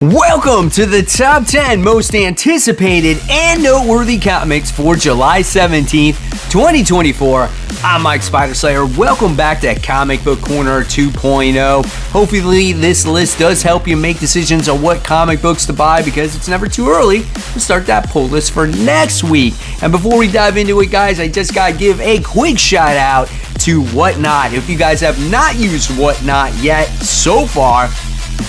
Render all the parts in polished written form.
Welcome to the top 10 most anticipated and noteworthy comics for July 17th, 2024. I'm Mike Spider Slayer. Welcome back to Comic Book Corner 2.0. Hopefully this list does help you make decisions on what comic books to buy because it's never too early to start that pull list for next week. And before we dive into it, guys, I just got to give a quick shout out to Whatnot. If you guys have not used Whatnot yet so far,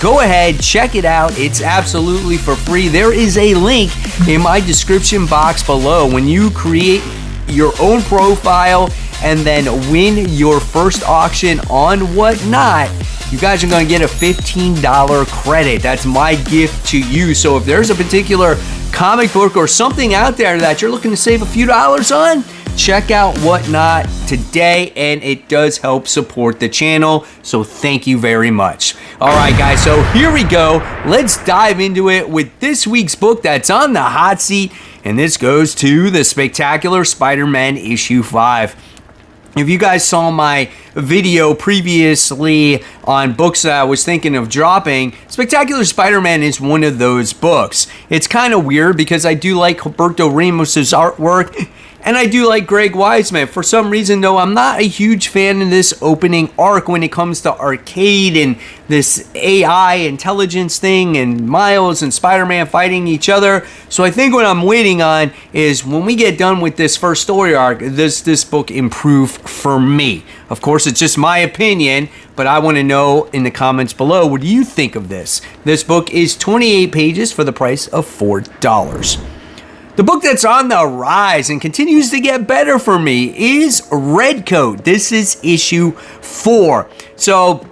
go ahead, check it out. It's absolutely for free. There is a link in my description box below. When you create your own profile and then win your first auction on Whatnot, you guys are going to get a $15 credit. That's my gift to you. So if there's a particular comic book or something out there that you're looking to save a few dollars on, check out Whatnot today, and it does help support the channel, so thank you very much. All right, guys, so here we go. Let's dive into it with this week's book that's on the hot seat, and this goes to the Spectacular Spider-Man issue 5. If you guys saw my video previously on books that I was thinking of dropping, Spectacular Spider-Man is one of those books. It's kind of weird because I do like Humberto Ramos's artwork, and I do like Greg Weisman. For some reason, though, I'm not a huge fan of this opening arc when it comes to arcade and this AI intelligence thing and Miles and Spider-Man fighting each other. So I think what I'm waiting on is when we get done with this first story arc, does this book improve for me? Of course, it's just my opinion, but I want to know in the comments below, what do you think of this? This book is 28 pages for the price of $4. The book that's on the rise and continues to get better for me is Redcoat. This is issue 4. So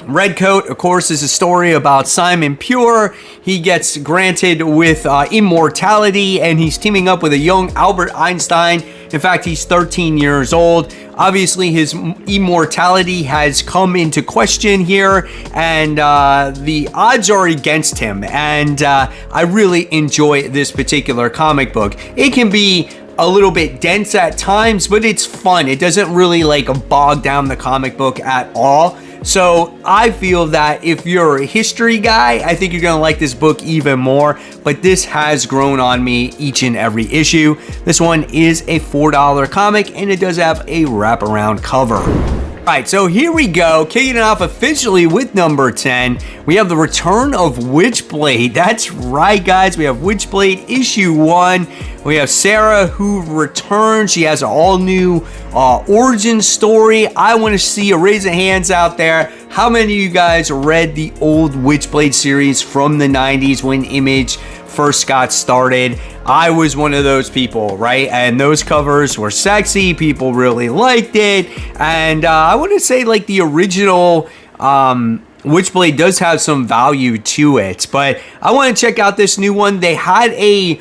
Redcoat, of course, is a story about Simon Pure. He gets granted with immortality, and he's teaming up with a young Albert Einstein. In fact, he's 13 years old. Obviously, his immortality has come into question here, and the odds are against him. And I really enjoy this particular comic book. It can be a little bit dense at times, but it's fun. It doesn't really bog down the comic book at all. So I feel that if you're a history guy, I think you're going to like this book even more. But this has grown on me each and every issue. This one is a $4 comic, and it does have a wraparound cover. All right, so here we go, kicking it off officially with number 10. We have the return of Witchblade. That's right, guys. We have Witchblade issue 1. We have Sarah who returns. She has an all-new origin story. I want to see a raise of hands out there. How many of you guys read the old Witchblade series from the 90s when Image first got started? I was one of those people, right? And those covers were sexy. People really liked it. And I want to say the original Witchblade does have some value to it. But I want to check out this new one. They had a...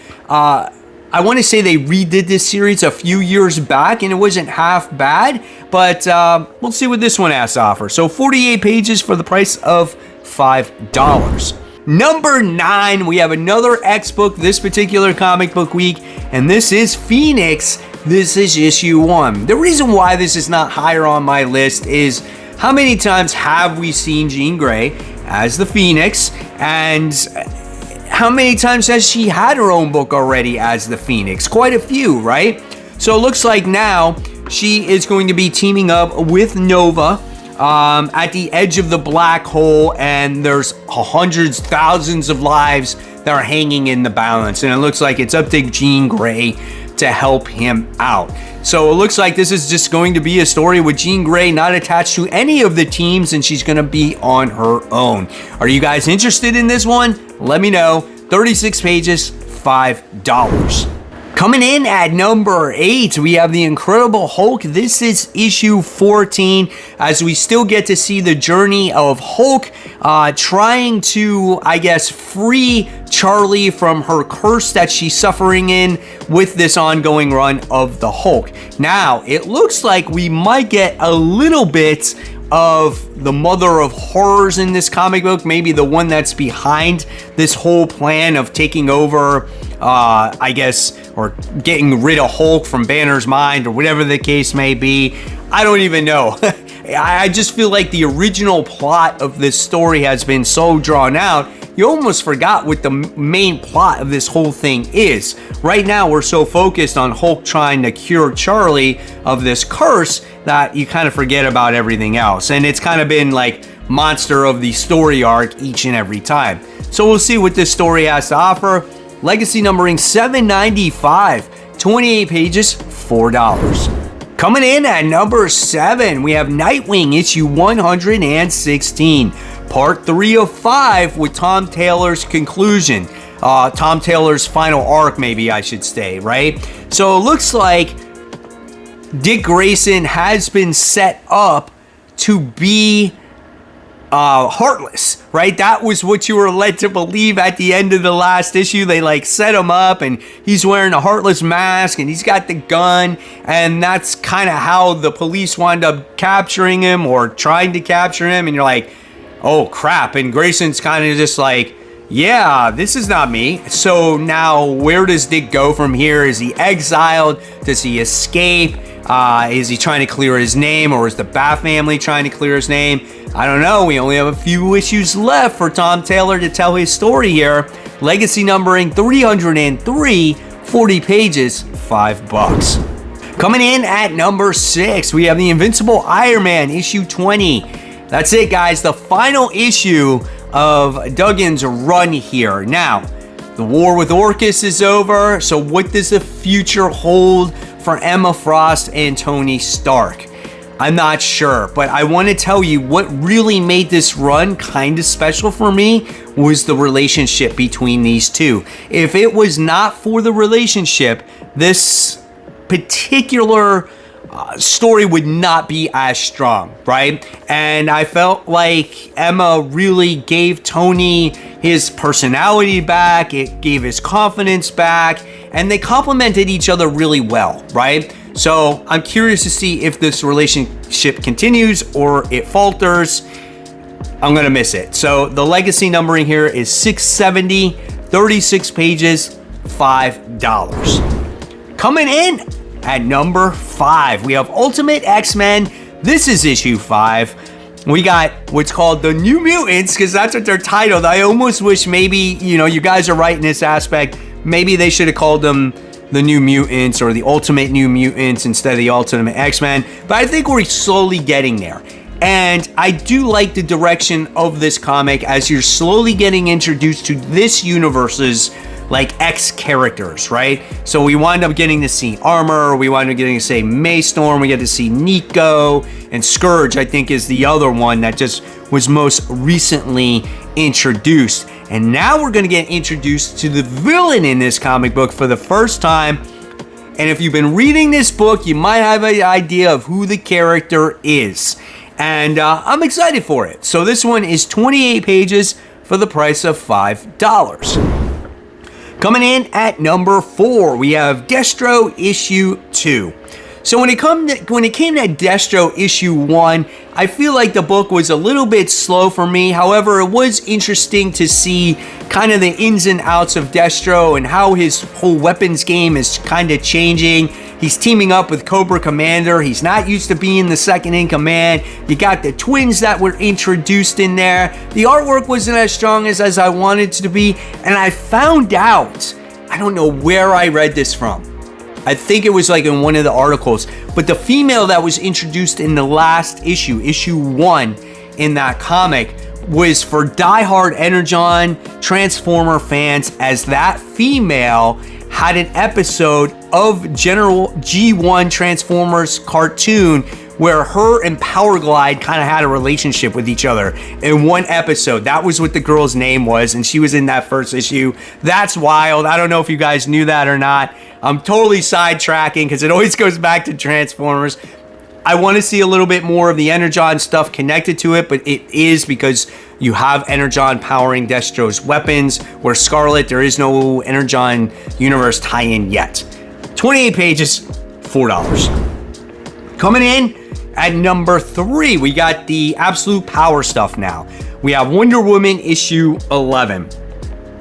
I want to say they redid this series a few years back, and it wasn't half bad, but we'll see what this one has to offer. So 48 pages for the price of $5. Number 9, we have another X book this particular comic book week, and this is Phoenix. This is issue 1. The reason why this is not higher on my list is how many times have we seen Jean Grey as the Phoenix, and how many times has she had her own book already as the Phoenix? Quite a few, right? So it looks like now she is going to be teaming up with Nova at the edge of the black hole, and there's hundreds, thousands of lives that are hanging in the balance, and it looks like it's up to Jean Grey to help him out. So it looks like this is just going to be a story with Jean Grey not attached to any of the teams, and she's going to be on her own. Are you guys interested in this one? Let me know. 36 pages, $5. Coming in at number 8, we have the Incredible Hulk. This is issue 14, as we still get to see the journey of Hulk trying to, I guess, free Charlie from her curse that she's suffering in with this ongoing run of the Hulk. Now, it looks like we might get a little bit of the mother of horrors in this comic book, maybe the one that's behind this whole plan of taking over, I guess, or getting rid of Hulk from Banner's mind, or whatever the case may be. I don't even know. I just feel like the original plot of this story has been so drawn out, you almost forgot what the main plot of this whole thing is. Right now, we're so focused on Hulk trying to cure Charlie of this curse that you kind of forget about everything else. And it's kind of been like monster of the story arc each and every time. So we'll see what this story has to offer. Legacy numbering 795, 28 pages, $4. Coming in at number 7, we have Nightwing issue 116. Part 3 of 5 with Tom Taylor's conclusion. Tom Taylor's final arc, maybe I should say, right? So it looks like Dick Grayson has been set up to be Heartless, right? That was what you were led to believe at the end of the last issue. They like set him up and he's wearing a Heartless mask and he's got the gun, and that's kind of how the police wind up capturing him or trying to capture him, and you're like, oh crap. And Grayson's kind of just like, yeah, this is not me. So now where does Dick go from here? Is he exiled? Does he escape? Is he trying to clear his name, or is the Bat family trying to clear his name? I don't know. We only have a few issues left for Tom Taylor to tell his story here. Legacy numbering 303, 40 pages, $5. Coming in at number 6, we have the Invincible Iron Man issue 20. That's it, guys. The final issue of Duggan's run here. Now, the war with Orcus is over, so what does the future hold for Emma Frost and Tony Stark? I'm not sure, but I want to tell you what really made this run kind of special for me was the relationship between these two. If it was not for the relationship, this particular story would not be as strong, right? And I felt like Emma really gave Tony his personality back, it gave his confidence back, and they complemented each other really well, right? So I'm curious to see if this relationship continues or it falters. I'm gonna miss it. So the legacy numbering here is 670, 36 pages, $5. Coming in at number 5, we have Ultimate X-Men. This is issue 5. We got what's called the New Mutants, because that's what they're titled. I almost wish maybe, you guys are right in this aspect. Maybe they should have called them the New Mutants or the Ultimate New Mutants instead of the Ultimate X-Men. But I think we're slowly getting there. And I do like the direction of this comic as you're slowly getting introduced to this universe's like X characters, right? So we wind up getting to see Armor, we wind up getting to see Maystorm, we get to see Nico, and Scourge, I think, is the other one that just was most recently introduced. And now we're gonna get introduced to the villain in this comic book for the first time. And if you've been reading this book, you might have an idea of who the character is. And I'm excited for it. So this one is 28 pages for the price of $5. Coming in at number 4, we have Destro issue 2. So when it came to Destro issue 1, I feel like the book was a little bit slow for me. However, it was interesting to see kind of the ins and outs of Destro and how his whole weapons game is kind of changing. He's teaming up with Cobra Commander. He's not used to being the second in command. You got the twins that were introduced in there. The artwork wasn't as strong as I wanted it to be. And I found out, I don't know where I read this from. I think it was like in one of the articles. But the female that was introduced in the last issue, issue 1 in that comic, was for diehard Energon Transformer fans, as that female had an episode of General G1 Transformers cartoon where her and Power Glide kind of had a relationship with each other in one episode. That was what the girl's name was, and she was in that first issue. That's wild. I don't know if you guys knew that or not. I'm totally sidetracking because it always goes back to Transformers. I want to see a little bit more of the Energon stuff connected to it, but it is because you have Energon powering Destro's weapons, where Scarlet, there is no Energon universe tie-in yet. 28 pages, $4. Coming in at number 3, we got the absolute power stuff now. We have Wonder Woman issue 11.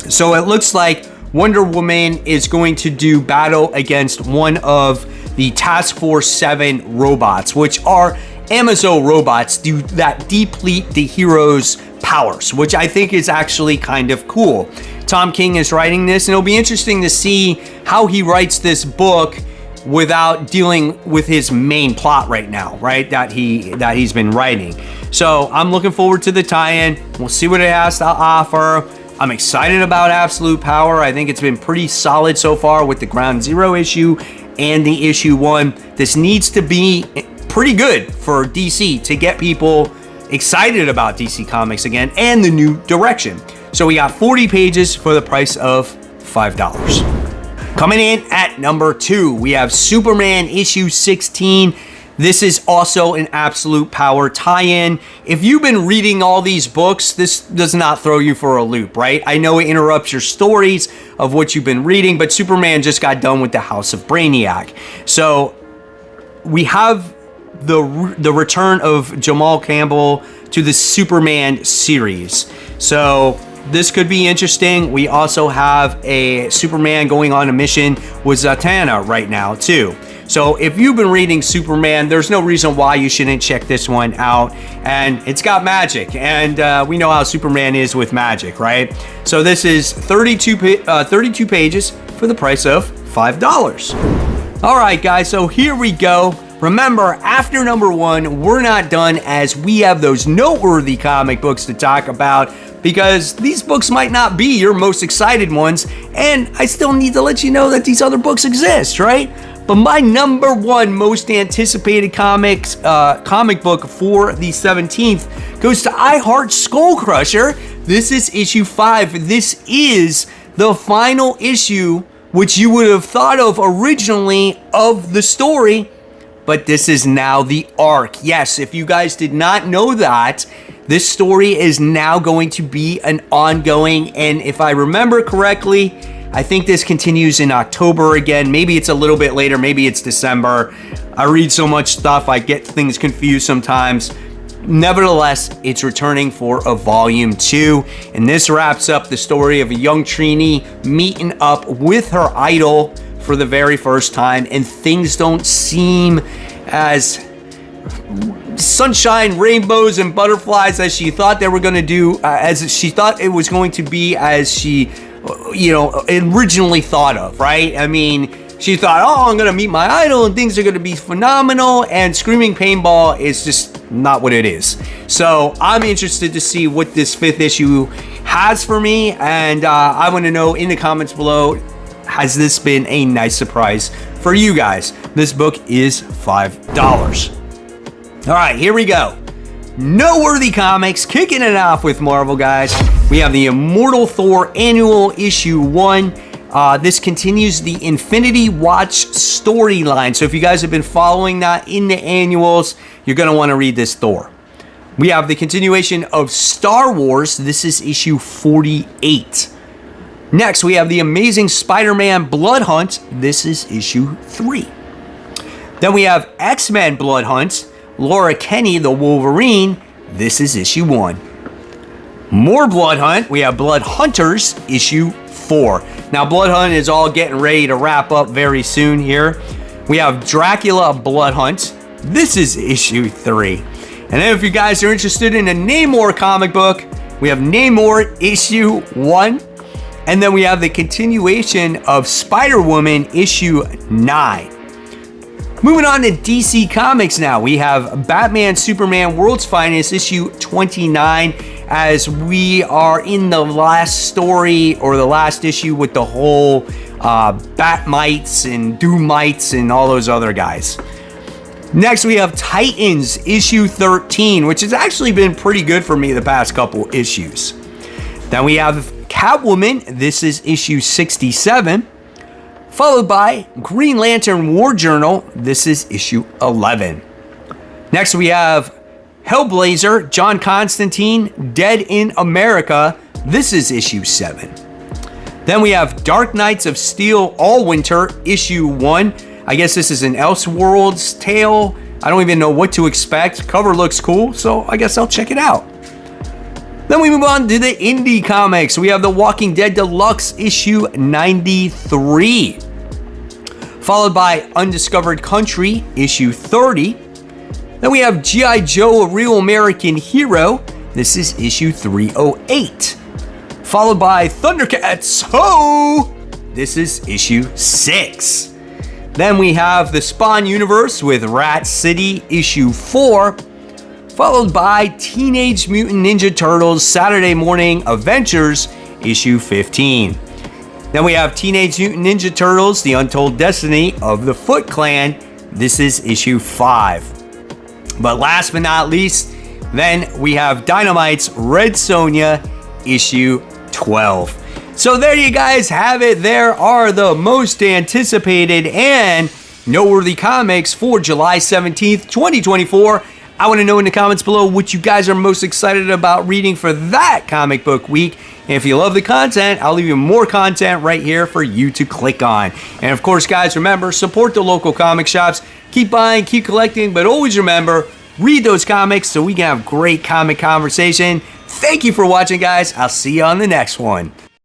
So it looks like Wonder Woman is going to do battle against one of the Task Force 7 robots, which are Amazon robots that deplete the hero's powers, which I think is actually kind of cool. Tom King is writing this, and it'll be interesting to see how he writes this book without dealing with his main plot right now, right? That he's been writing. So I'm looking forward to the tie-in. We'll see what it has to offer. I'm excited about Absolute Power. I think it's been pretty solid so far with the Ground Zero issue and the issue 1. This needs to be pretty good for DC to get people excited about DC Comics again and the new direction. So we got 40 pages for the price of $5. Coming in at number 2, we have Superman issue 16. This is also an Absolute Power tie-in. If you've been reading all these books, this does not throw you for a loop, right? I know it interrupts your stories of what you've been reading, but Superman just got done with the House of Brainiac. So we have the return of Jamal Campbell to the Superman series. So this could be interesting. We also have a Superman going on a mission with Zatanna right now too. So if you've been reading Superman, there's no reason why you shouldn't check this one out. And it's got magic, and we know how Superman is with magic, right? So this is 32 pages for the price of $5. All right, guys, so here we go. Remember, after number 1, we're not done, as we have those noteworthy comic books to talk about, because these books might not be your most excited ones, and I still need to let you know that these other books exist, right? But my number 1 most anticipated comic book for the 17th goes to I Heart Skull Crusher. This is issue 5. This is the final issue, which you would have thought of originally of the story, but this is now the arc. Yes, if you guys did not know that, this story is now going to be an ongoing, and if I remember correctly, I think this continues in October again. Maybe it's a little bit later, maybe it's December. I read so much stuff, I get things confused sometimes. Nevertheless, it's returning for a volume 2, and this wraps up the story of a young Trini meeting up with her idol for the very first time, and things don't seem as sunshine, rainbows, and butterflies as she thought they were going to do, as she thought it was going to be, as she, originally thought of, right? I mean, she thought, oh, I'm going to meet my idol and things are going to be phenomenal, and Screaming Paintball is just not what it is. So I'm interested to see what this 5th issue has for me, and I want to know in the comments below, has this been a nice surprise for you guys? This book is $5. All right, here we go. Noteworthy Comics, kicking it off with Marvel, guys. We have the Immortal Thor Annual Issue 1. This continues the Infinity Watch storyline. So if you guys have been following that in the annuals, you're going to want to read this Thor. We have the continuation of Star Wars. This is issue 48. Next, we have the Amazing Spider-Man Blood Hunt. This is issue 3. Then we have X-Men Blood Hunt. Laura Kinney, the Wolverine. This is issue 1. More Blood Hunt. We have Blood Hunters, issue 4. Now, Blood Hunt is all getting ready to wrap up very soon here. We have Dracula Blood Hunt. This is issue 3. And then if you guys are interested in a Namor comic book, we have Namor issue 1. And then we have the continuation of Spider-Woman issue 9. Moving on to DC Comics now, we have Batman Superman World's Finest issue 29, as we are in the last story, or the last issue, with the whole Batmites and Doomites and all those other guys. Next, we have Titans issue 13, which has actually been pretty good for me the past couple issues. Then we have Catwoman. This is issue 67. Followed by Green Lantern War Journal. This is issue 11. Next, we have Hellblazer, John Constantine, Dead in America. This is issue 7. Then we have Dark Knights of Steel All Winter, issue 1. I guess this is an Elseworlds tale. I don't even know what to expect. Cover looks cool, so I guess I'll check it out. Then we move on to the indie comics. We have The Walking Dead Deluxe issue 93. Followed by Undiscovered Country issue 30. Then we have G.I. Joe, A Real American Hero. This is issue 308. Followed by Thundercats, Ho! This is issue 6. Then we have the Spawn Universe with Rat City, issue 4. Followed by Teenage Mutant Ninja Turtles Saturday Morning Adventures, issue 15. Then we have Teenage Mutant Ninja Turtles, The Untold Destiny of the Foot Clan. This is issue 5. But last but not least, then we have Dynamite's Red Sonja, issue 12. So there you guys have it. There are the most anticipated and noteworthy comics for July 17th, 2024. I want to know in the comments below what you guys are most excited about reading for that comic book week. And if you love the content, I'll leave you more content right here for you to click on. And of course, guys, remember, support the local comic shops. Keep buying, keep collecting, but always remember, read those comics so we can have great comic conversation. Thank you for watching, guys. I'll see you on the next one.